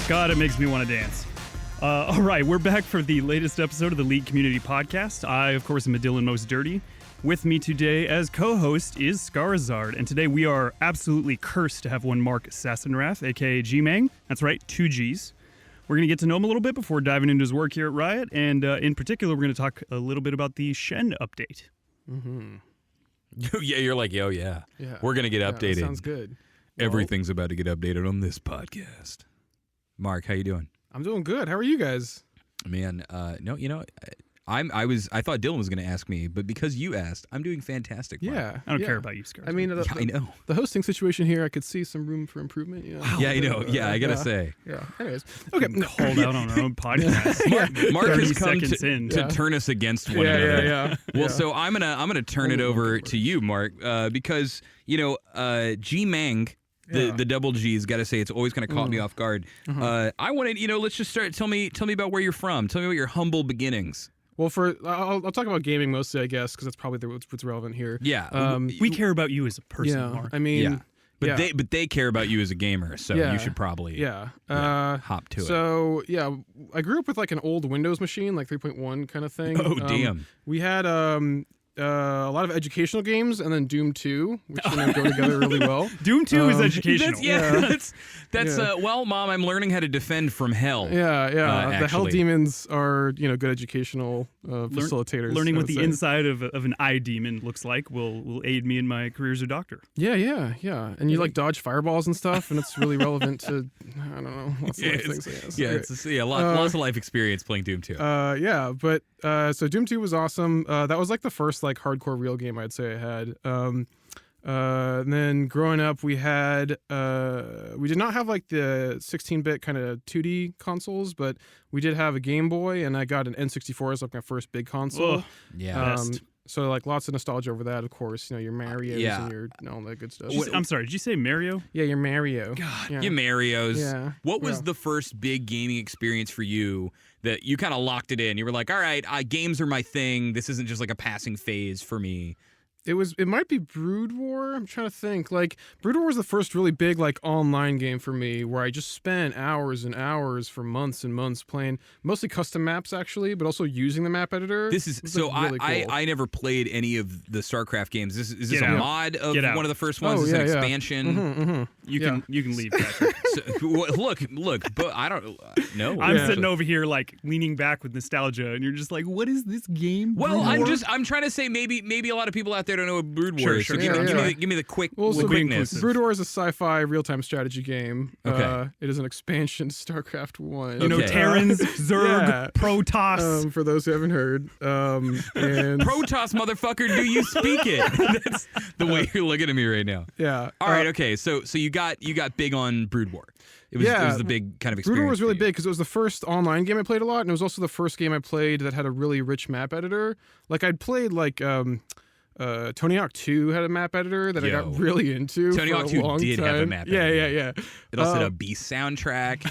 God, it makes me want to dance. All right, we're back for the latest episode of the League Community Podcast. I, of course, am Dylan Most Dirty. With me today as co-host is Skarzard, and today we are absolutely cursed to have one Mark Sassenrath, aka G-Mang. That's right, 2 Gs. We're going to get to know him a little bit before diving into his work here at Riot, and in particular, we're going to talk a little bit about the Shen update. Mm-hmm. Yeah, you're like, oh yeah. We're going to get updated. That sounds good. Everything's about to get updated on this podcast. Mark, how you doing? I'm doing good. How are you guys? Man, no, you know, I thought Dylan was going to ask me, but because you asked, I'm doing fantastic. Mark. Yeah, I don't care about you, Skarzard. I mean, I know. The hosting situation here, I could see some room for improvement. Yeah, Yeah, I know. Yeah, I gotta say. Yeah. Anyways, okay. Called out on our own podcast. Mark has come in. to turn us against one another. Yeah. Well, so I'm gonna turn it over to you, Mark, because you know, G-Mang. The double G's, got to say, it's always kind of caught me off guard. I wanted, let's just start. Tell me about where you're from. Tell me about your humble beginnings. Well, I'll talk about gaming mostly, I guess, because that's probably what's relevant here. Yeah, we care about you as a person, Mark. I mean, but they care about you as a gamer, so you should probably hop to it. So I grew up with like an old Windows machine, like 3.1 kind of thing. Oh damn! We had a lot of educational games, and then Doom 2, which go together really well. Doom 2 is educational. That's well, Mom, I'm learning how to defend from hell. The Hell Demons are good educational facilitators. Learning what the inside of an eye demon looks like will aid me in my career as a doctor. Yeah. And you like dodge fireballs and stuff, and it's really relevant to I don't know lots of things. I guess. Lots of life experience playing Doom 2. So Doom 2 was awesome. That was like the first like hardcore real game I'd say I had. And then growing up, we did not have like the 16-bit kind of 2D consoles, but we did have a Game Boy, and I got an N64 as like my first big console. Oh, yeah. So like lots of nostalgia over that, of course. Your Marios and your all that good stuff. I'm sorry, did you say Mario? Yeah, your Mario. God, your Marios. Yeah. What was the first big gaming experience for you that you kind of locked it in? You were like, all right, games are my thing. This isn't just like a passing phase for me. It might be Brood War. I'm trying to think. Like Brood War was the first really big like online game for me, where I just spent hours and hours for months and months playing mostly custom maps actually, but also using the map editor. This is so really cool. I never played any of the StarCraft games. Is this a mod of one of the first ones? Is it an expansion? You can leave, Patrick. Look, but I don't know. I'm sitting over here like leaning back with nostalgia, and you're just like, what is this game? Well, I'm trying to say maybe a lot of people out there don't know what Brood War is. So give me the quickness. Brood War is a sci-fi real-time strategy game. Okay. It is an expansion to StarCraft 1. Terrans, Zerg, Protoss. For those who haven't heard. And Protoss, motherfucker, do you speak it? That's the way you're looking at me right now. Yeah. All right, okay. So you got big on Brood War. It was the big kind of experience. Brood War was really big because it was the first online game I played a lot, and it was also the first game I played that had a really rich map editor. Like I'd played like Tony Hawk 2 had a map editor that I got really into. Tony Hawk 2 did have a map editor. Yeah. It also had a Beast soundtrack.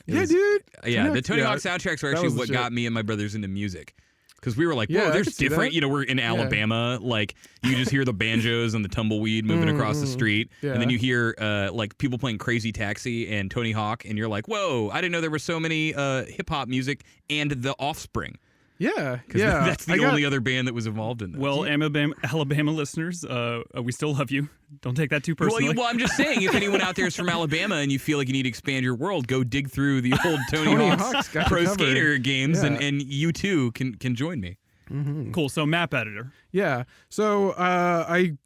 Dude. Yeah, the Tony Hawk soundtracks were actually what got me and my brothers into music. Because we were like, whoa, there's different. We're in Alabama. Like, you just hear the banjos and the tumbleweed moving across the street. Yeah. And then you hear, like, people playing Crazy Taxi and Tony Hawk. And you're like, whoa, I didn't know there were so many hip-hop music and The Offspring. Yeah. That's the only other band that was involved in this. Well, Alabama listeners, we still love you. Don't take that too personally. Well, I'm just saying, if anyone out there is from Alabama and you feel like you need to expand your world, go dig through the old Tony Hawk's Pro Skater games, and you too can join me. Mm-hmm. Cool. So map editor. Yeah. So I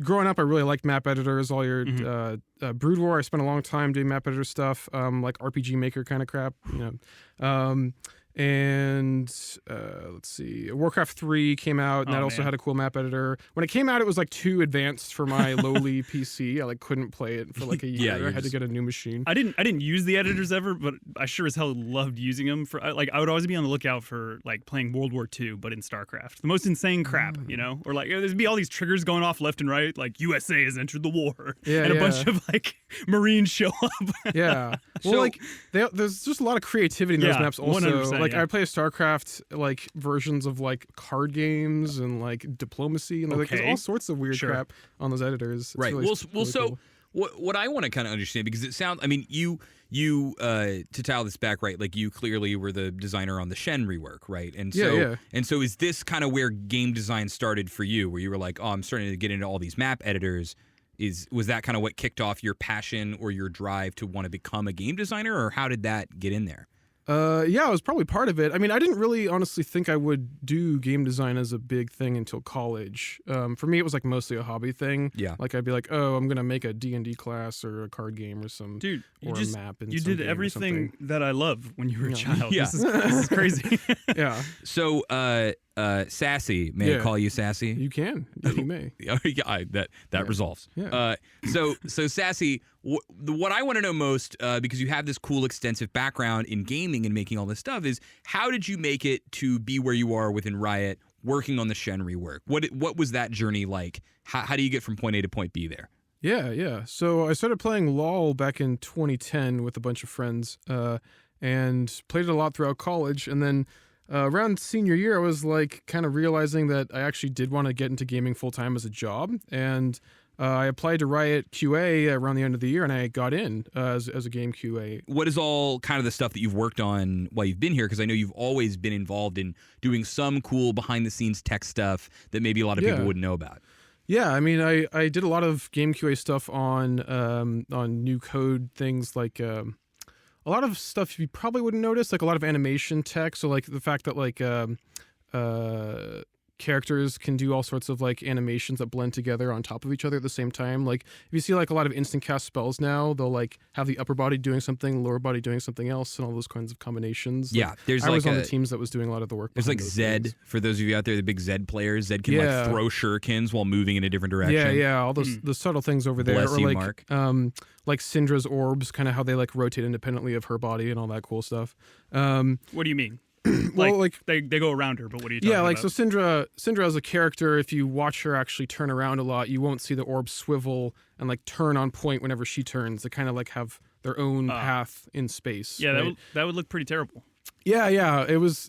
growing up, I really liked map editors. All your Brood War, I spent a long time doing map editor stuff, like RPG Maker kind of crap. And let's see, Warcraft 3 came out, and that also had a cool map editor. When it came out, it was like too advanced for my lowly PC. I couldn't play it for like a year. I had to get a new machine. I didn't use the editors ever, but I sure as hell loved using them. I would always be on the lookout for like playing World War II, but in StarCraft. The most insane crap, or like there'd be all these triggers going off left and right, like USA has entered the war, and a bunch of like Marines show up. Yeah. Well, there's just a lot of creativity in those maps also. 100%, I play StarCraft like versions of like card games and like diplomacy and like there's all sorts of weird crap on those editors. It's right. Really, Cool. what I want to kind of understand, because it sounds, I mean, you to tile this back, right? Like, you clearly were the designer on the Shen rework, right? And so and so is this kind of where game design started for you, where you were like, oh, I'm starting to get into all these map editors? Was that kind of what kicked off your passion or your drive to want to become a game designer, or how did that get in there? Yeah, it was probably part of it. I mean, I didn't really honestly think I would do game design as a big thing until college. For me, it was like mostly a hobby thing. Yeah. Like I'd be like, oh, I'm gonna make a D&D class or a card game or some Dude, or a map. You did everything that I love when you were a child. Yeah. This is crazy. Yeah. So, Sassy, may I call you Sassy? You can. You may. That resolves. Yeah. So Sassy, what I want to know most, because you have this cool extensive background in gaming and making all this stuff, is how did you make it to be where you are within Riot, working on the Shen rework? What was that journey like? How do you get from point A to point B there? Yeah. So I started playing LoL back in 2010 with a bunch of friends, and played it a lot throughout college, and then. Around senior year, I was like kind of realizing that I actually did want to get into gaming full time as a job, and I applied to Riot QA around the end of the year, and I got in as a game QA. What is all kind of the stuff that you've worked on while you've been here? Because I know you've always been involved in doing some cool behind the scenes tech stuff that maybe a lot of people wouldn't know about. Yeah, I mean, I did a lot of game QA stuff on new code things like. A lot of stuff you probably wouldn't notice, like a lot of animation tech. So like the fact that like characters can do all sorts of like animations that blend together on top of each other at the same time. Like if you see like a lot of instant cast spells now, they'll like have the upper body doing something, lower body doing something else, and all those kinds of combinations. Yeah, I was on the teams that was doing a lot of the work. There's like Zed, things. For those of you out there, the big Zed players. Zed can like throw shurikens while moving in a different direction. Yeah, all those the subtle things over there. Bless or you, like Mark. Like Syndra's orbs, kind of how they like rotate independently of her body and all that cool stuff. What do you mean? Well, like they go around her, but what are you talking about? So Syndra as a character, if you watch her actually turn around a lot, you won't see the orbs swivel and like turn on point whenever she turns. They kind of like have their own path in space. Yeah, right? that would look pretty terrible. Yeah,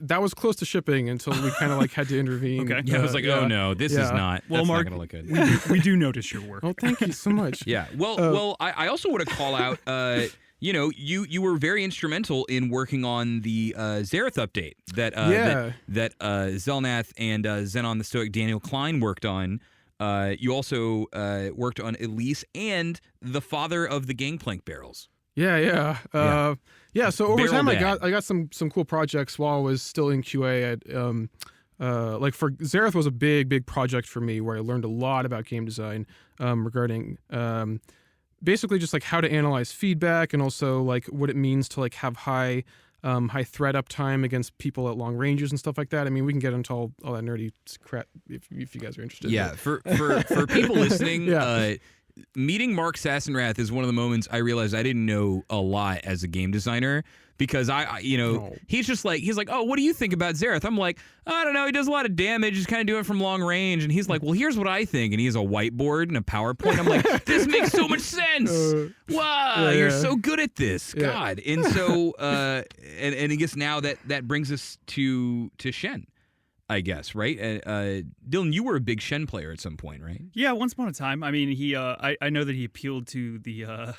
that was close to shipping until we kind of like had to intervene. Okay. Yeah, I was like, oh no, this is not. Well, that's Mark, not gonna look good. we do notice your work. Oh, thank you so much. Yeah. Well, I also want to call out. You were very instrumental in working on the Xerath update that Zelnath and Xenon the Stoic Daniel Klein worked on. You also worked on Elise and the father of the Gangplank barrels. Yeah. So over Barrel time, Dad. I got some cool projects while I was still in QA. Like for Xerath was a big project for me where I learned a lot about game design regarding basically just like how to analyze feedback and also like what it means to like have high threat uptime against people at long ranges and stuff like that. I mean, we can get into all that nerdy crap if you guys are interested. Yeah, for people listening, meeting Mark Sassenrath is one of the moments I realized I didn't know a lot as a game designer, because he's like, oh, what do you think about Xerath? I'm like, I don't know, he does a lot of damage, he's kind of doing it from long range, and he's like, well, here's what I think, and he has a whiteboard and a PowerPoint. I'm like, this makes so much sense. Wow, you're so good at this, God. And so and I guess now that brings us to Shen, I guess, right? Dylan, you were a big Shen player at some point, right? Yeah, once upon a time. I mean, I know that he appealed to the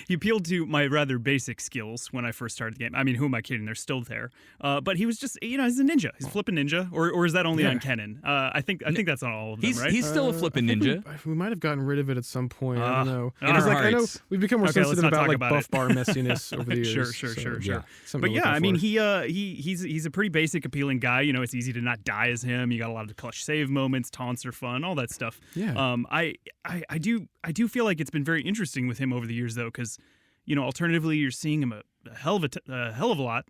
he appealed to my rather basic skills when I first started the game. I mean, who am I kidding? They're still there. But he was just, he's a ninja. He's a flippin' ninja, or is that only on Kennen? I think that's on all of them, right? He's still a flippin' ninja. We might have gotten rid of it at some point. I don't know. In our hearts. I know we've become more sensitive about like buff it. bar messiness over the years. Sure. But yeah, I mean, he's a pretty basic, appealing guy. You know, it's easy to not die as him. You got a lot of clutch save moments, taunts are fun, all that stuff. Yeah. I do feel like it's been very interesting with him over the years, though, because alternatively you're seeing him a hell of a lot,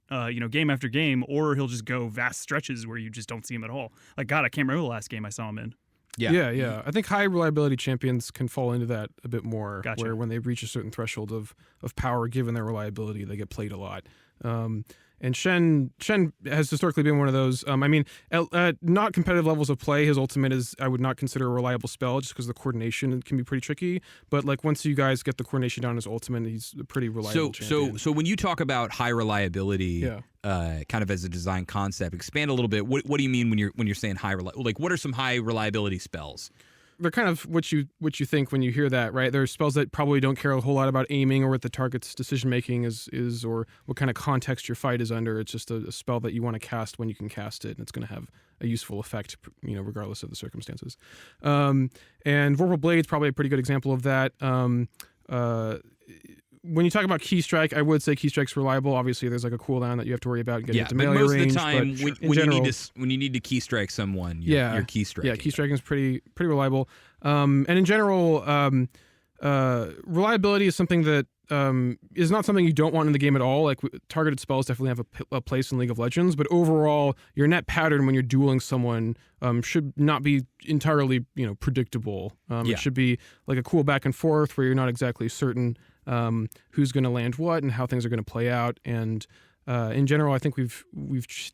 game after game, or he'll just go vast stretches where you just don't see him at all. Like, God, I can't remember the last game I saw him in. Yeah. I think high reliability champions can fall into that a bit more, Gotcha. where when they reach a certain threshold of power, given their reliability, they get played a lot. And Shen has historically been one of those. I mean, at not competitive levels of play, his ultimate is, I would not consider a reliable spell just because the coordination can be pretty tricky. But like once you guys get the coordination down, his ultimate, he's a pretty reliable champion. So when you talk about high reliability, kind of as a design concept, expand a little bit. What do you mean when you're saying high reliability? Like, what are some high reliability spells? they're kind of what you think when you hear that, right? There are spells that probably don't care a whole lot about aiming or what the target's decision making is or what kind of context your fight is under. It's just a spell that you want to cast when you can cast it, and it's going to have a useful effect, regardless of the circumstances. And Vorpal Blade's probably a pretty good example of that. When you talk about Key Strike, I would say Key Strike's reliable. Obviously, there's like a cooldown that you have to worry about getting into melee range. But most of the time, when you need to Key Strike someone, you're Key Striking. Yeah, Key Striking is pretty reliable. And in general, reliability is something that is not something you don't want in the game at all. Like targeted spells definitely have a place in League of Legends, but overall, your net pattern when you're dueling someone should not be entirely predictable. It should be like a cool back and forth where you're not exactly certain who's going to land what and how things are going to play out. And in general, I think we've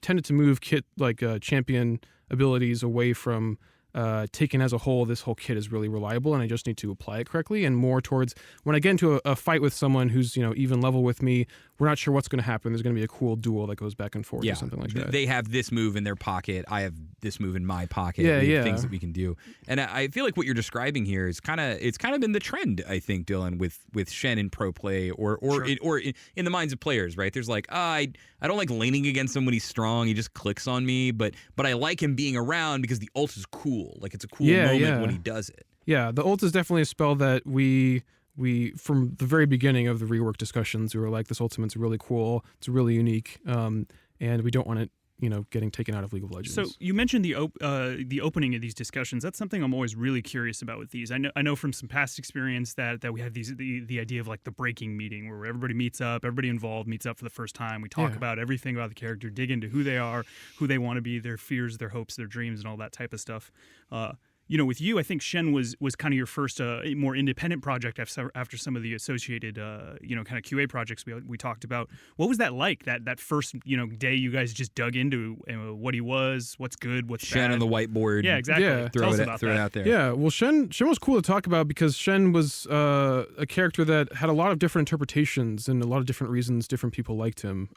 tended to move champion abilities away from taken as a whole, this whole kit is really reliable, and I just need to apply it correctly, and more towards when I get into a fight with someone who's even level with me, we're not sure what's going to happen. There's going to be a cool duel that goes back and forth or something like that. They have this move in their pocket. I have this move in my pocket. Things that we can do, and I feel like what you're describing here is kind of been the trend. I think, Dylan, with Shen in pro play or in the minds of players, right? There's like, I don't like leaning against him when he's strong. He just clicks on me, but I like him being around because the ult is cool. Like it's a cool moment when he does it. Yeah, the ult is definitely a spell that we from the very beginning of the rework discussions, we were like, this ultimate's really cool, it's really unique, and we don't want it getting taken out of League of Legends. So you mentioned the opening of these discussions. That's something I'm always really curious about with these. I know from some past experience that we have the idea of like the breaking meeting where everybody meets up, everybody involved meets up for the first time. We talk about everything about the character, dig into who they are, who they want to be, their fears, their hopes, their dreams, and all that type of stuff. With you, I think Shen was kind of your first more independent project after some of the associated, kind of QA projects we talked about. What was that like? That first, day you guys just dug into what he was, what's good, what's Shen bad. on the whiteboard. Yeah, exactly. Yeah. Throw it out there. Yeah, well, Shen was cool to talk about because Shen was a character that had a lot of different interpretations and a lot of different reasons different people liked him.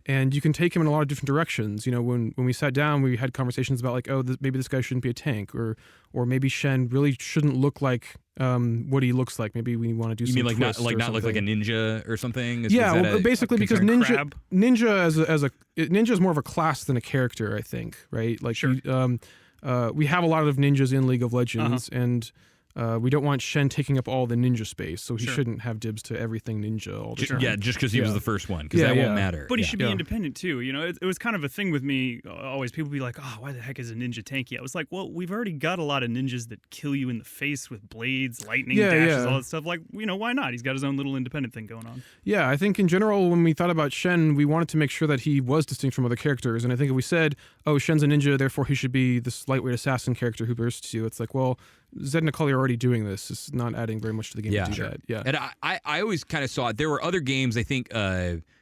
And you can take him in a lot of different directions. When we sat down, we had conversations about like, maybe this guy shouldn't be a tank, or maybe Shen really shouldn't look like what he looks like. Maybe we want to do. You mean like not look like a ninja or something? Basically because ninja is more of a class than a character, I think. Right? Like sure. We have a lot of ninjas in League of Legends, and we don't want Shen taking up all the ninja space, so he shouldn't have dibs to everything ninja all the time. Yeah, just because he was the first one, because that won't matter. But he should be independent too. It was kind of a thing with me always. People be like, "Oh, why the heck is a ninja tanky?" I was like, "Well, we've already got a lot of ninjas that kill you in the face with blades, lightning dashes, all that stuff. Like, why not? He's got his own little independent thing going on." Yeah, I think in general, when we thought about Shen, we wanted to make sure that he was distinct from other characters. And I think if we said, "Oh, Shen's a ninja, therefore he should be this lightweight assassin character who bursts you," it's like, well, Zed and Akali are already doing this. It's not adding very much to the game to do that. Yeah. And I always kind of saw it. There were other games, I think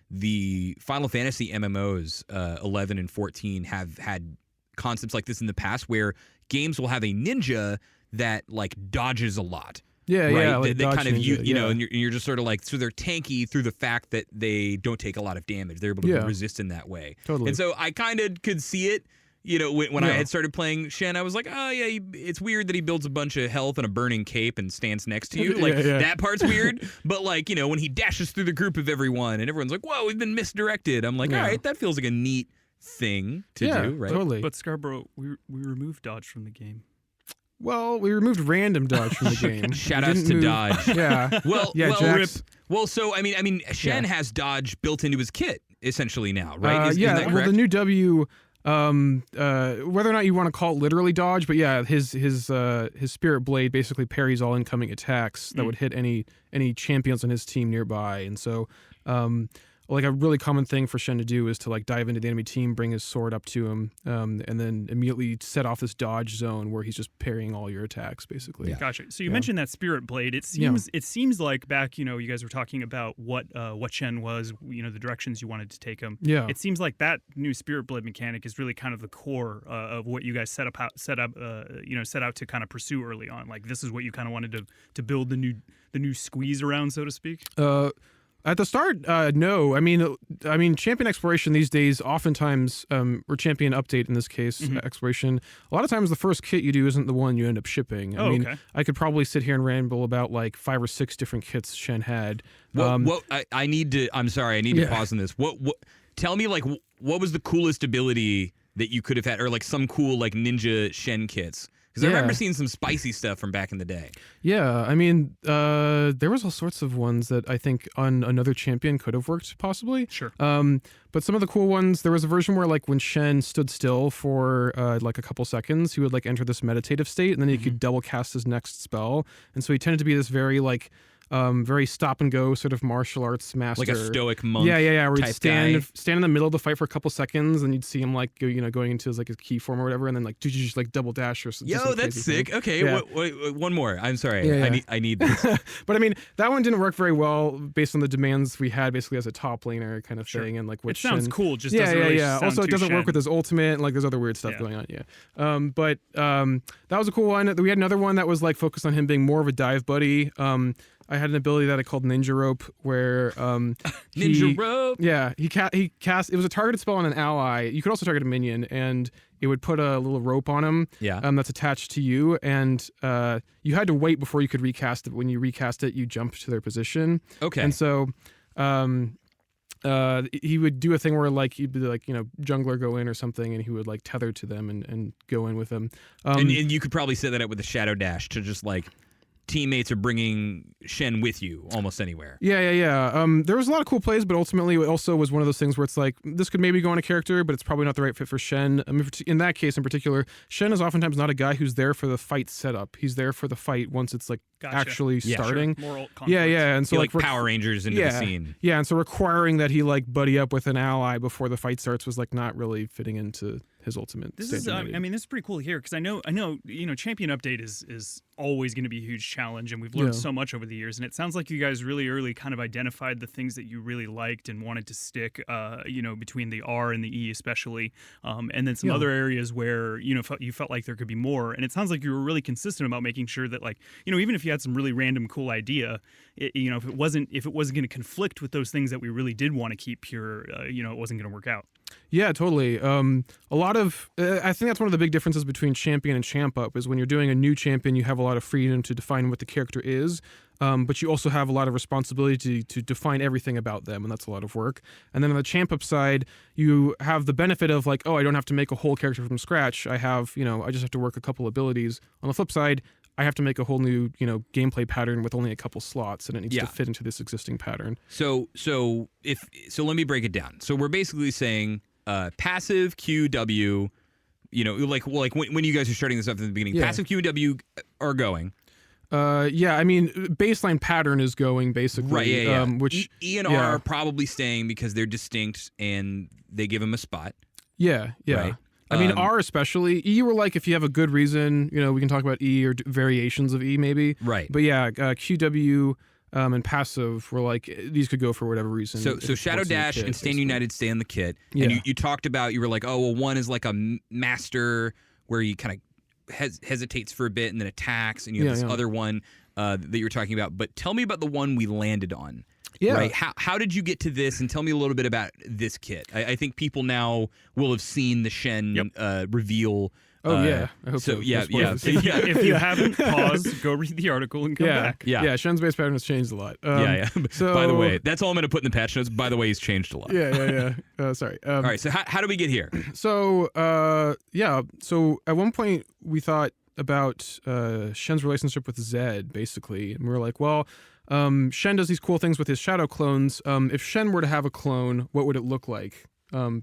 the Final Fantasy MMOs 11 and 14 have had concepts like this in the past where games will have a ninja that like dodges a lot. Yeah, right? yeah. Like they kind of, ninja, and you're just sort of like, so they're tanky through the fact that they don't take a lot of damage. They're able to resist in that way. Totally. And so I kind of could see it. When I had started playing Shen, I was like, oh, yeah, it's weird that he builds a bunch of health and a burning cape and stands next to you. Like, that part's weird. But, like, when he dashes through the group of everyone and everyone's like, whoa, we've been misdirected. I'm like, all right, that feels like a neat thing to do, right? Totally. But Scarborough, we removed dodge from the game. Well, we removed random dodge from the game. Shout outs to dodge. Yeah. Well, so, I mean, Shen has dodge built into his kit, essentially now, right? Isn't that correct? Well, the new W... whether or not you want to call it literally dodge, but yeah, his spirit blade basically parries all incoming attacks that would hit any champions on his team nearby, and so like a really common thing for Shen to do is to like dive into the enemy team, bring his sword up to him, and then immediately set off this dodge zone where he's just parrying all your attacks, basically. Yeah. Gotcha. So you mentioned that spirit blade. It seems like back, you guys were talking about what Shen was, the directions you wanted to take him. Yeah. It seems like that new spirit blade mechanic is really kind of the core of what you guys set out to kind of pursue early on. Like this is what you kind of wanted to build the new squeeze around, so to speak. At the start, no. I mean, champion exploration these days, oftentimes, or champion update in this case, exploration. A lot of times, the first kit you do isn't the one you end up shipping. I mean, I could probably sit here and ramble about like 5 or 6 different kits Shen had. I need to. I'm sorry. I need to pause on this. What? Tell me, like, what was the coolest ability that you could have had, or like some cool like ninja Shen kits? Because I remember seeing some spicy stuff from back in the day. Yeah, I mean, there was all sorts of ones that I think on another champion could have worked, possibly. Sure. But some of the cool ones, there was a version where, like, when Shen stood still for, like, a couple seconds, he would, like, enter this meditative state, and then he could double cast his next spell. And so he tended to be this very, like, very stop and go sort of martial arts master, like a stoic monk. Where he'd stand guy. in the middle of the fight for a couple seconds, and you'd see him like going into his like his key form or whatever, and then like just like double dash or something. Yo, that's sick. Thing. Okay, wait, one more. I'm sorry. I need this. But I mean, that one didn't work very well based on the demands we had basically as a top laner kind of thing, and like what it sounds cool. Just sound also it doesn't work with his ultimate, and like there's other weird stuff going on. But that was a cool one. We had another one that was like focused on him being more of a dive buddy. I had an ability that I called Ninja Rope, where Ninja Rope. Yeah, he cast. It was a targeted spell on an ally. You could also target a minion, and it would put a little rope on him. Yeah. That's attached to you, and you had to wait before you could recast it. When you recast it, you jump to their position. Okay. And so, he would do a thing where like he'd be like, jungler go in or something, and he would like tether to them and go in with them. And you could probably set that up with a shadow dash to just like. Teammates are bringing Shen with you almost anywhere. Yeah. There was a lot of cool plays, but ultimately it also was one of those things where it's like, this could maybe go on a character, but it's probably not the right fit for Shen. I mean, in that case in particular, Shen is oftentimes not a guy who's there for the fight setup. He's there for the fight once it's like actually starting. Sure. Moral conflict. Yeah. And so like Power Rangers into the scene. Yeah, and so requiring that he like buddy up with an ally before the fight starts was like not really fitting into his ultimate. This is, I mean, this is pretty cool to hear because I know, champion update is always going to be a huge challenge, and we've learned so much over the years. And it sounds like you guys really early kind of identified the things that you really liked and wanted to stick, between the R and the E especially, and then some other areas where you felt like there could be more. And it sounds like you were really consistent about making sure that, like, even if you had some really random cool idea, if it wasn't going to conflict with those things that we really did want to keep pure, it wasn't going to work out. Yeah, totally. A lot of, I think that's one of the big differences between champion and champ up is when you're doing a new champion, you have a lot of freedom to define what the character is, but you also have a lot of responsibility to define everything about them, and that's a lot of work. And then on the champ up side, you have the benefit of like, I don't have to make a whole character from scratch. I have, I just have to work a couple abilities. On the flip side, I have to make a whole new, gameplay pattern with only a couple slots, and it needs to fit into this existing pattern. So let me break it down. So we're basically saying passive QW, like when you guys are starting this up at the beginning, passive QW are going. I mean, baseline pattern is going basically. Right, yeah. Which E and R are probably staying because they're distinct and they give them a spot. Yeah. Right? I mean, R especially. E, were like, if you have a good reason, we can talk about E or variations of E maybe. Right. But yeah, QW and passive were like, these could go for whatever reason. So Shadow Dash and Stand United stay in the kit. Yeah. And you talked about, you were like, one is like a master where he kind of hesitates for a bit and then attacks, and you have this other one that you're talking about. But tell me about the one we landed on. Yeah. Right. How did you get to this? And tell me a little bit about this kit. I think people now will have seen the Shen reveal. Oh yeah, I hope so. Yeah. If you haven't, pause, go read the article, and come back. Yeah. Shen's base pattern has changed a lot. So, by the way, that's all I'm going to put in the patch notes. By the way, he's changed a lot. Yeah. Sorry. All right. So how do we get here? So So at one point we thought about Shen's relationship with Zed, basically, and we were like, well. Shen does these cool things with his shadow clones. If Shen were to have a clone, what would it look like?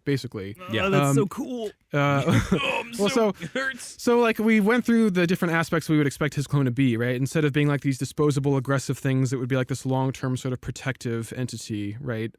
Basically. Yeah, that's so cool. It hurts. So like we went through the different aspects we would expect his clone to be, right? Instead of being like these disposable, aggressive things, it would be like this long-term sort of protective entity, right?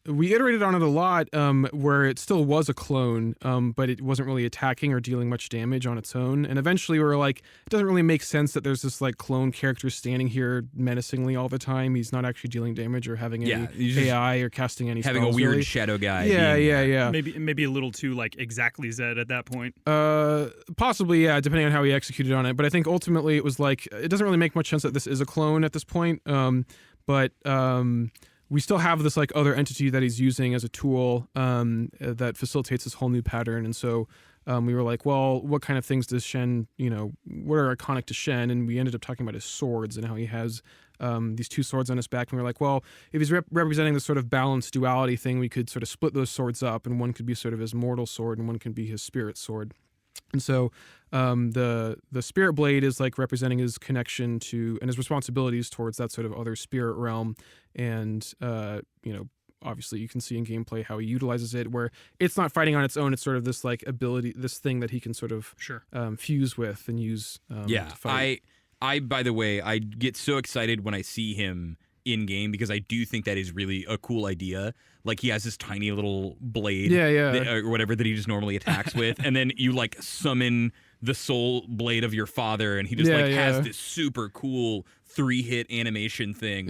we iterated on it a lot, where it still was a clone, but it wasn't really attacking or dealing much damage on its own. And eventually we were like, it doesn't really make sense that there's this like clone character standing here menacingly all the time. He's not actually dealing damage or having any AI or casting any having spells, a weird really. shadow guy. Yeah. Maybe a little too like exactly Zed at that point. Possibly, yeah, depending on how he executed on it. But I think ultimately it was like, it doesn't really make much sense that this is a clone at this point. But we still have this like other entity that he's using as a tool that facilitates this whole new pattern. And so we were like, well, what kind of things does Shen, what are iconic to Shen? And we ended up talking about his swords and how he has these two swords on his back. And we were like, well, if he's representing this sort of balanced duality thing, we could sort of split those swords up, and one could be sort of his mortal sword and one can be his spirit sword. And so the spirit blade is like representing his connection to and his responsibilities towards that sort of other spirit realm. And, obviously you can see in gameplay how he utilizes it, where it's not fighting on its own. It's sort of this like ability, this thing that he can sort of fuse with and use to fight. I, by the way, I get so excited when I see him in game because I do think that is really a cool idea. Like he has this tiny little blade or whatever that he just normally attacks with. And then you like summon the soul blade of your father and he just has this super cool 3-hit animation thing.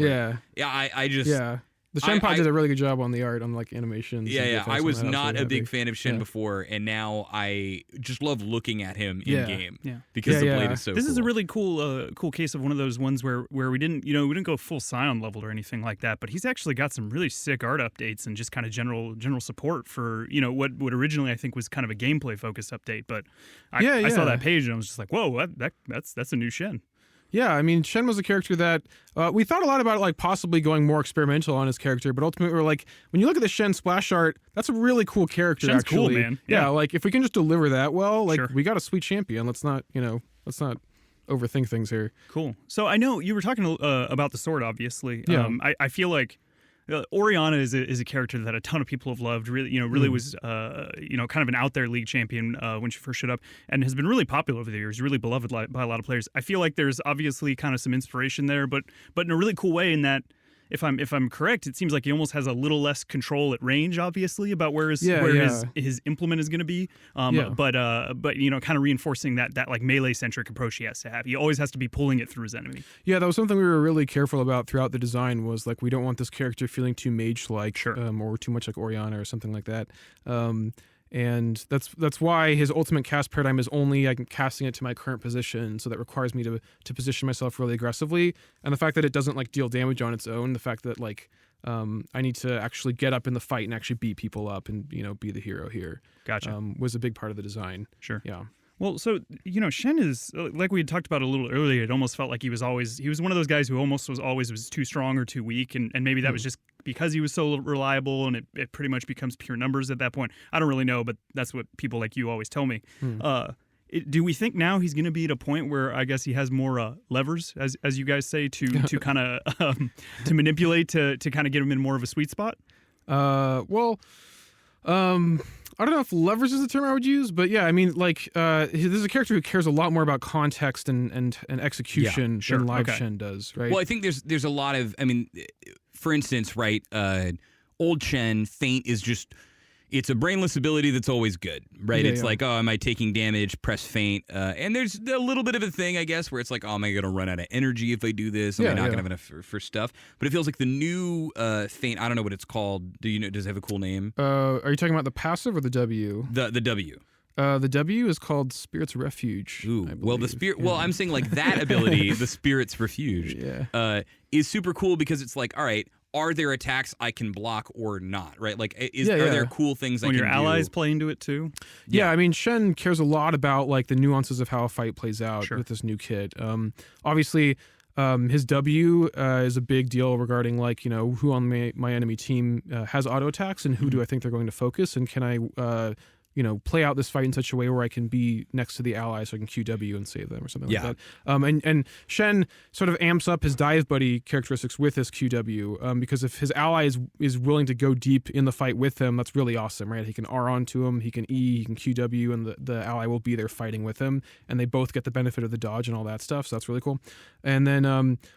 The Shen pod did a really good job on the art, on like animations. I was not a big fan of Shen before, and now I just love looking at him in game because the blade is so This cool. is a really cool case of one of those ones where we didn't go full Scion level or anything like that, but he's actually got some really sick art updates and just kind of general support for what originally I think was kind of a gameplay focused update. But I saw that page and I was just like, whoa, that's a new Shen. Yeah, I mean, Shen was a character that we thought a lot about, like possibly going more experimental on his character, but ultimately we're like, when you look at the Shen splash art, that's a really cool character. Shen's actually. Cool, man. Yeah, like if we can just deliver that well, like we got a sweet champion. Let's not overthink things here. Cool. So I know you were talking about the sword, obviously. Yeah. I feel like Orianna is a character that a ton of people have loved. Really was kind of an out there league champion when she first showed up, and has been really popular over the years. Really beloved by a lot of players. I feel like there's obviously kind of some inspiration there, but in a really cool way. In that, if I'm correct, it seems like he almost has a little less control at range, obviously, about where his implement is going to be. But kind of reinforcing that like melee centric approach he has to have. He always has to be pulling it through his enemy. Yeah, that was something we were really careful about throughout the design. Was like, we don't want this character feeling too mage-like, or too much like Orianna or something like that. And that's why his ultimate cast paradigm is only I'm casting it to my current position, so that requires me to position myself really aggressively. And the fact that it doesn't like deal damage on its own, the fact that like I need to actually get up in the fight and actually beat people up and be the hero here. Gotcha. Was a big part of the design. Sure. Yeah. Well, so, Shen is, like we had talked about a little earlier, it almost felt like he was one of those guys who almost was too strong or too weak, and maybe that was just because he was so reliable, and it pretty much becomes pure numbers at that point. I don't really know, but that's what people like you always tell me. Do we think now he's going to be at a point where I guess he has more levers, as you guys say, to kind of to manipulate to kind of get him in more of a sweet spot? I don't know if levers is the term I would use, but yeah, I mean, like, this is a character who cares a lot more about context and execution than Live Shen does, right? Well, I think there's a lot of, I mean, for instance, right, old Shen, Feint is just, it's a brainless ability that's always good, right? It's like, oh, am I taking damage? Press Feint. And there's a little bit of a thing, I guess, where it's like, oh, am I going to run out of energy if I do this? Am I not going to have enough for stuff? But it feels like the new Feint, I don't know what it's called. Does it have a cool name? Are you talking about the passive or the W? The W. The W is called Spirit's Refuge. Ooh, well, the spirit. Yeah. Well, I'm saying like that ability, the Spirit's Refuge, is super cool because it's like, all right, are there attacks I can block or not? Right? Like, are there cool things I can do? When your allies play into it too? Yeah, I mean, Shen cares a lot about like the nuances of how a fight plays out with this new kit. Obviously, his W is a big deal regarding like who on my enemy team has auto attacks and who do I think they're going to focus, and can I play out this fight in such a way where I can be next to the ally so I can QW and save them or something like that. And Shen sort of amps up his dive buddy characteristics with his QW because if his ally is willing to go deep in the fight with him, that's really awesome, right? He can R onto him, he can E, he can QW, and the ally will be there fighting with him, and they both get the benefit of the dodge and all that stuff, so that's really cool. And then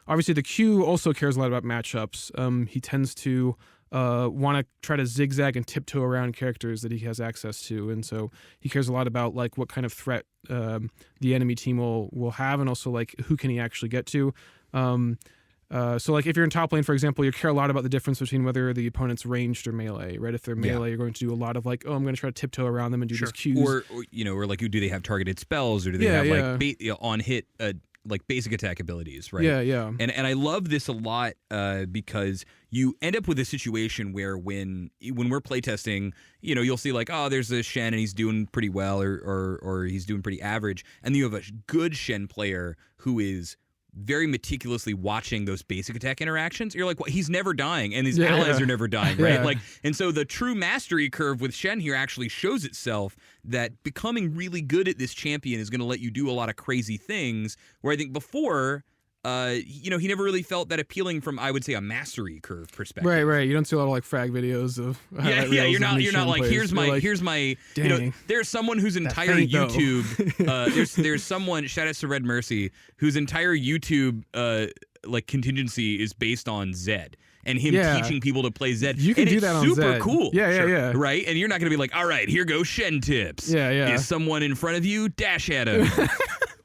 obviously the Q also cares a lot about matchups. He tends to want to try to zigzag and tiptoe around characters that he has access to, and so he cares a lot about like what kind of threat the enemy team will have, and also like who can he actually get to. So like if you're in top lane, for example, you care a lot about the difference between whether the opponent's ranged or melee, right? If they're melee, you're going to do a lot of like, oh, I'm going to try to tiptoe around them and do these Qs. Or like, do they have targeted spells, or do they have like on hit like basic attack abilities, right? Yeah. And I love this a lot because you end up with a situation where when we're playtesting, you'll see like, oh, there's a Shen and he's doing pretty well, or he's doing pretty average, and then you have a good Shen player who is very meticulously watching those basic attack interactions. You're like, well, he's never dying, and his allies are never dying, right? Like, and so the true mastery curve with Shen here actually shows itself that becoming really good at this champion is going to let you do a lot of crazy things, where I think before, he never really felt that appealing from, I would say, a mastery curve perspective. Right. You don't see a lot of like frag videos of You're not like, here's my dang, there's someone whose entire YouTube there's someone, shout out to Red Mercy, whose entire YouTube like contingency is based on Zed. And him teaching people to play Zed. You can and do it's that on super Zed. cool. Yeah. Right? And you're not going to be like, all right, here go Shen tips. Yeah. Is someone in front of you? Dash at him.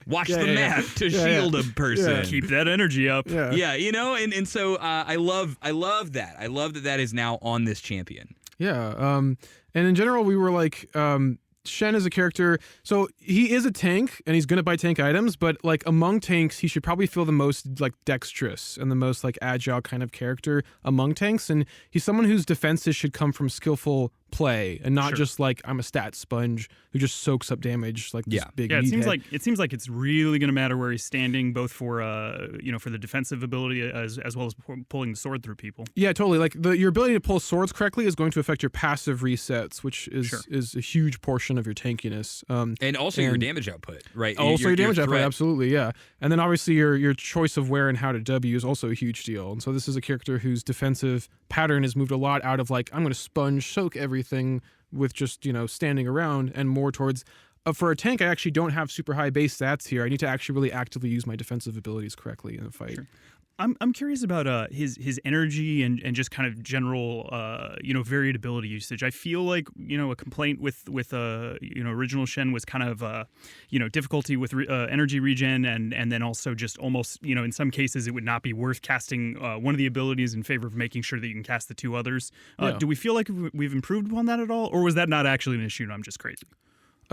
Watch the map to shield a person. Yeah. Keep that energy up. Yeah, and so I love that. I love that is now on this champion. Yeah. And in general, we were like, Shen is a character, so he is a tank and he's going to buy tank items, but like among tanks, he should probably feel the most like dexterous and the most like agile kind of character among tanks. And he's someone whose defenses should come from skillful play and not just like I'm a stat sponge who just soaks up damage like this big it seems meathead. like it's really going to matter where he's standing, both for for the defensive ability as well as pulling the sword through people. Yeah, totally. Like your ability to pull swords correctly is going to affect your passive resets, which is a huge portion of your tankiness. And also your damage output, right? Also your damage output, absolutely, yeah. And then obviously your choice of where and how to W is also a huge deal. And so this is a character whose defensive pattern has moved a lot out of like, I'm going to sponge soak everything with just, standing around, and more towards, for a tank, I actually don't have super high base stats here. I need to actually really actively use my defensive abilities correctly in a fight. Sure. I'm curious about his energy and just kind of general varied ability usage. I feel like a complaint with original Shen was kind of difficulty with energy regen, and then also just almost in some cases it would not be worth casting one of the abilities in favor of making sure that you can cast the two others. Do we feel like we've improved upon that at all, or was that not actually an issue and I'm just crazy?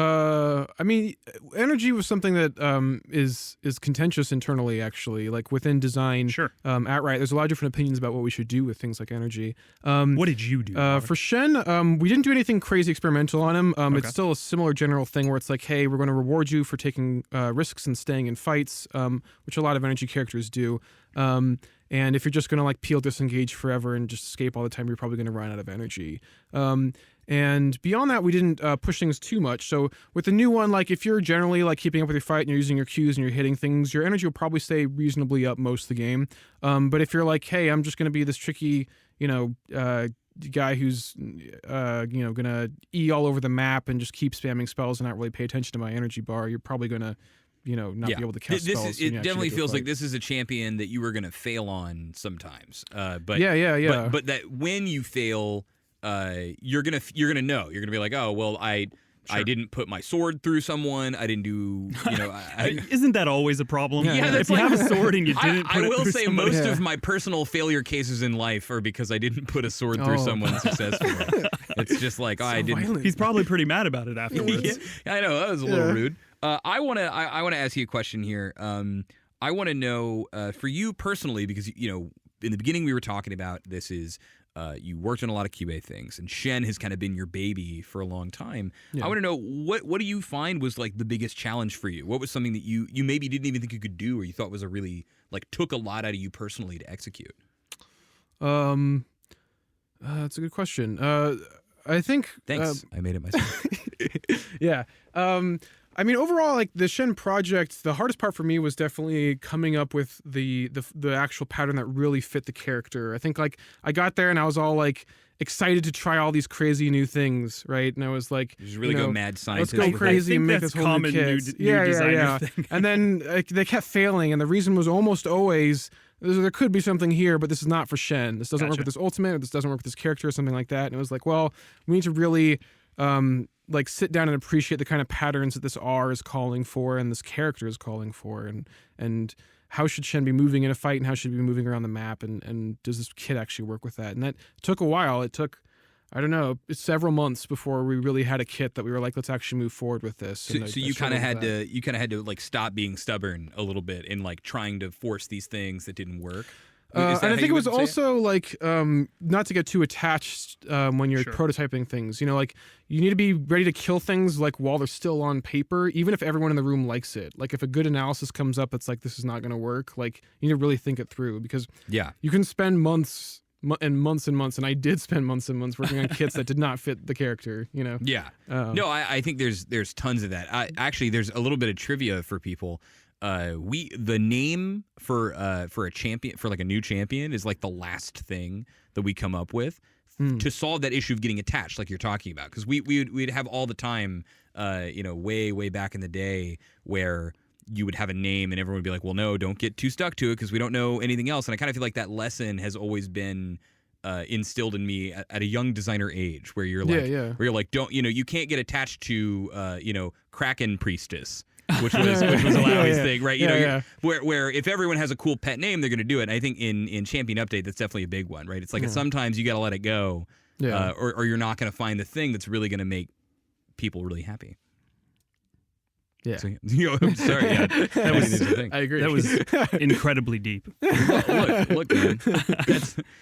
I mean, energy was something that is contentious internally, actually, like within design. Sure. At Riot, there's a lot of different opinions about what we should do with things like energy. What did you do? For Shen, we didn't do anything crazy experimental on him. It's still a similar general thing where it's like, hey, we're going to reward you for taking risks and staying in fights, which a lot of energy characters do. And if you're just going to like peel disengage forever and just escape all the time, you're probably going to run out of energy. And beyond that, we didn't push things too much. So with the new one, like if you're generally like keeping up with your fight and you're using your Qs and you're hitting things, your energy will probably stay reasonably up most of the game. But if you're like, hey, I'm just going to be this tricky, guy who's gonna E all over the map and just keep spamming spells and not really pay attention to my energy bar, you're probably gonna not be able to cast spells. It definitely feels like this is a champion that you were gonna fail on sometimes. But But that when you fail, you're gonna know. You're gonna be like, oh well, I didn't put my sword through someone. I didn't do, Isn't that always a problem? Yeah, if you have a sword and you didn't put it will through say somebody. most of my personal failure cases in life are because I didn't put a sword through someone successfully. It's just like, I didn't. Violent. He's probably pretty mad about it afterwards. Yeah, I know, that was a little rude. I want to ask you a question here. I want to know for you personally, because in the beginning we were talking about this is you worked on a lot of QA things, and Shen has kind of been your baby for a long time. Yeah. I want to know what do you find was like the biggest challenge for you? What was something that you maybe didn't even think you could do, or you thought was a really like took a lot out of you personally to execute? That's a good question. I think. Thanks. I made it myself. Yeah. I mean, overall, like the Shen project, the hardest part for me was definitely coming up with the actual pattern that really fit the character. I think like I got there and I was all like excited to try all these crazy new things, right? And I was like, just really go mad scientist. Let's go crazy and make this whole common new kit. new designer thing. And then they kept failing, and the reason was almost always there could be something here, but this is not for Shen. This doesn't work Gotcha. with this ultimate, or this doesn't work with this character, or something like that. And it was like, well, we need to really like sit down and appreciate the kind of patterns that this R is calling for and this character is calling for, and how should Shen be moving in a fight, and how should he be moving around the map, and does this kit actually work with that? And that took a while. It took, I don't know, several months before we really had a kit that we were like, let's actually move forward with this. So you kind of had to like stop being stubborn a little bit and like trying to force these things that didn't work. And I think it was also like not to get too attached when you're prototyping things. You know, like you need to be ready to kill things like while they're still on paper, even if everyone in the room likes it. Like if a good analysis comes up, it's like this is not going to work. Like you need to really think it through, because you can spend months and months, and I did spend months and months working on kits that did not fit the character, you know? No, I think there's tons of that. Actually, there's a little bit of trivia for people. The name for a champion, for like a new champion, is like the last thing that we come up with to solve that issue of getting attached, like you're talking about. Because we'd have all the time, way back in the day, where you would have a name and everyone would be like, well, no, don't get too stuck to it because we don't know anything else. And I kind of feel like that lesson has always been instilled in me at a young designer age, where you're like, where you're like, don't, you can't get attached to, Kraken Priestess, which was Alawi's thing, right? Where if everyone has a cool pet name, they're going to do it. And I think in Champion Update, that's definitely a big one, right? It's like sometimes you got to let it go, or you're not going to find the thing that's really going to make people really happy. Yeah. So, I'm sorry. Yeah, that was I agree. That was incredibly deep. Look, man.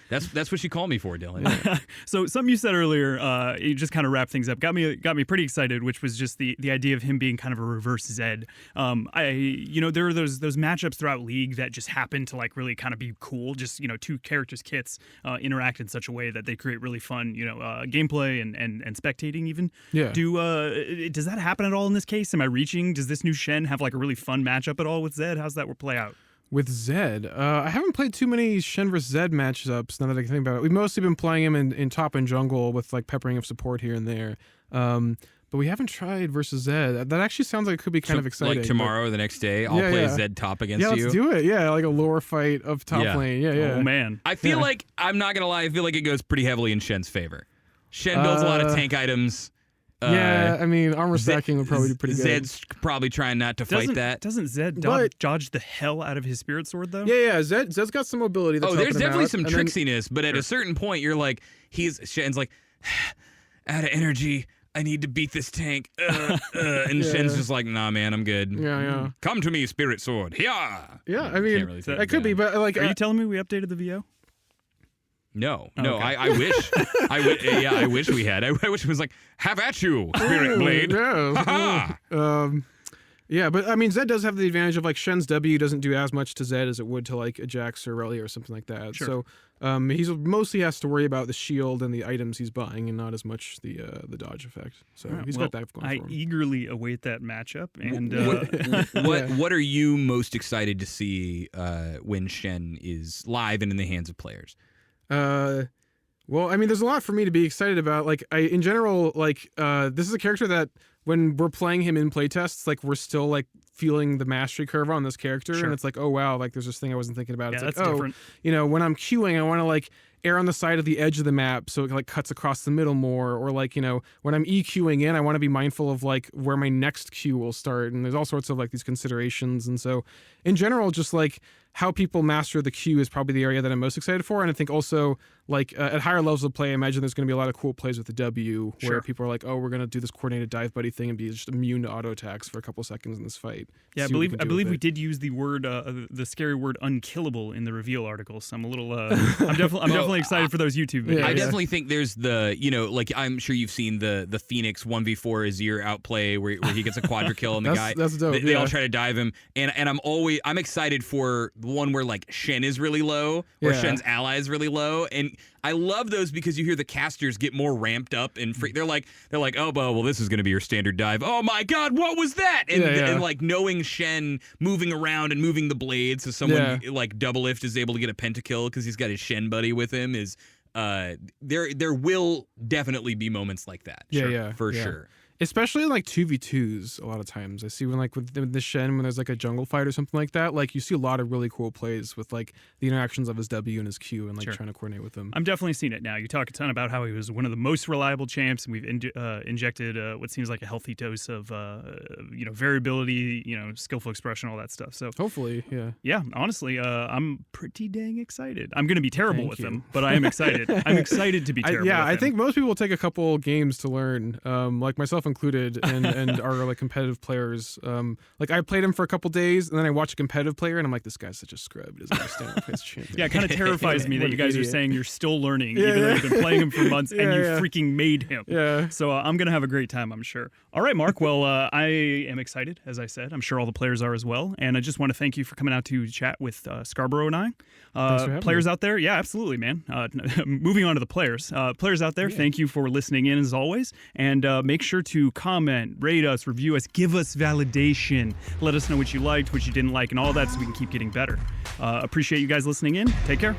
That's what you call me for, Dylan. So something you said earlier, you just kind of wrap things up. Got me pretty excited, which was just the idea of him being kind of a reverse Zed. There are those matchups throughout League that just happen to like really kind of be cool. Just two characters' kits interact in such a way that they create really fun gameplay and spectating even. Yeah. Does that happen at all in this case? Am I reaching? Does this new Shen have like a really fun matchup at all with Zed? How's that play out? With Zed, I haven't played too many Shen vs. Zed matchups now that I can think about it. We've mostly been playing him in top and jungle with like peppering of support here and there. But we haven't tried versus Zed. That actually sounds like it could be kind of exciting. Like tomorrow or the next day, I'll play Zed top against you. Yeah, let's do it. Yeah, like a lore fight of top lane. Yeah. Oh, man. I feel like, I'm not going to lie, I feel like it goes pretty heavily in Shen's favor. Shen builds a lot of tank items. I mean, armor stacking would probably be pretty good. Zed's probably trying not to fight that. Doesn't Zed dodge the hell out of his spirit sword, though? Yeah. Zed's got some mobility. That's there's definitely out. some tricksiness, but at a certain point, you're like, Shen's like, out of energy. I need to beat this tank. And Shen's just like, nah, man, I'm good. Yeah. Come to me, spirit sword. Yeah, I mean, really that could be, but like, are you telling me we updated the VO? No, okay. I wish. I wish we had. I wish it was like, have at you, Spirit Blade. Yeah, but I mean, Zed does have the advantage of like Shen's W doesn't do as much to Zed as it would to like a Jax or Aurelia or something like that. Sure. So he's mostly has to worry about the shield and the items he's buying, and not as much the dodge effect. So he's got that going for him. I eagerly await that matchup. And what are you most excited to see when Shen is live and in the hands of players? Well, I mean, there's a lot for me to be excited about. Like, in general, like, this is a character that when we're playing him in playtests, like, we're still like feeling the mastery curve on this character, and it's like, oh wow, like there's this thing I wasn't thinking about. Yeah, It's that's like, different. When I'm queuing, I want to like err on the side of the edge of the map so it like cuts across the middle more, or like when I'm EQing in, I want to be mindful of like where my next queue will start, and there's all sorts of like these considerations. And so in general, just like how people master the queue is probably the area that I'm most excited for. And I think also like at higher levels of play, I imagine there's going to be a lot of cool plays with the W where people are like, oh, we're going to do this coordinated dive buddy thing and be just immune to auto attacks for a couple seconds in this fight. Yeah, I believe we did use the word, the scary word unkillable in the reveal article. So I'm a little, I'm definitely excited for those YouTube videos. I definitely think there's the, like I'm sure you've seen the Phoenix 1v4 Azir outplay where he gets a quadra kill and the guy, that's dope. They all try to dive him. And I'm excited for the one where like Shen is really low or Shen's ally is really low. And I love those because you hear the casters get more ramped up and they're like, oh, well, this is going to be your standard dive. Oh my God, what was that? And like knowing Shen moving around and moving the blades so someone like double lift is able to get a pentakill because he's got his Shen buddy with him is there will definitely be moments like that. Sure. For sure. Especially in like 2v2s, a lot of times I see when like with the Shen, when there's like a jungle fight or something like that, like you see a lot of really cool plays with like the interactions of his W and his Q and like trying to coordinate with them. I'm definitely seeing it now. You talk a ton about how he was one of the most reliable champs, and we've injected what seems like a healthy dose of variability, skillful expression, all that stuff. So hopefully, yeah. Honestly, I'm pretty dang excited. I'm going to be terrible with him, but I am excited. I'm excited to be terrible. I think most people will take a couple games to learn, like myself included, and are like competitive players. Like I played him for a couple days, and then I watched a competitive player, and I'm like, this guy's such a scrub. He doesn't understand his champion. Yeah, it kind of terrifies me that you guys are saying you're still learning, even though you've been playing him for months, and you freaking made him. Yeah. So I'm gonna have a great time, I'm sure. All right, Mark. Well, I am excited, as I said. I'm sure all the players are as well, and I just want to thank you for coming out to chat with Scarborough and I. Thanks for having players me. out there, yeah, absolutely, man. Moving on to the players. Players out there, thank you for listening in as always, and make sure to comment, rate us, review us, give us validation. Let us know what you liked, what you didn't like, and all that so we can keep getting better. Appreciate you guys listening in. Take care.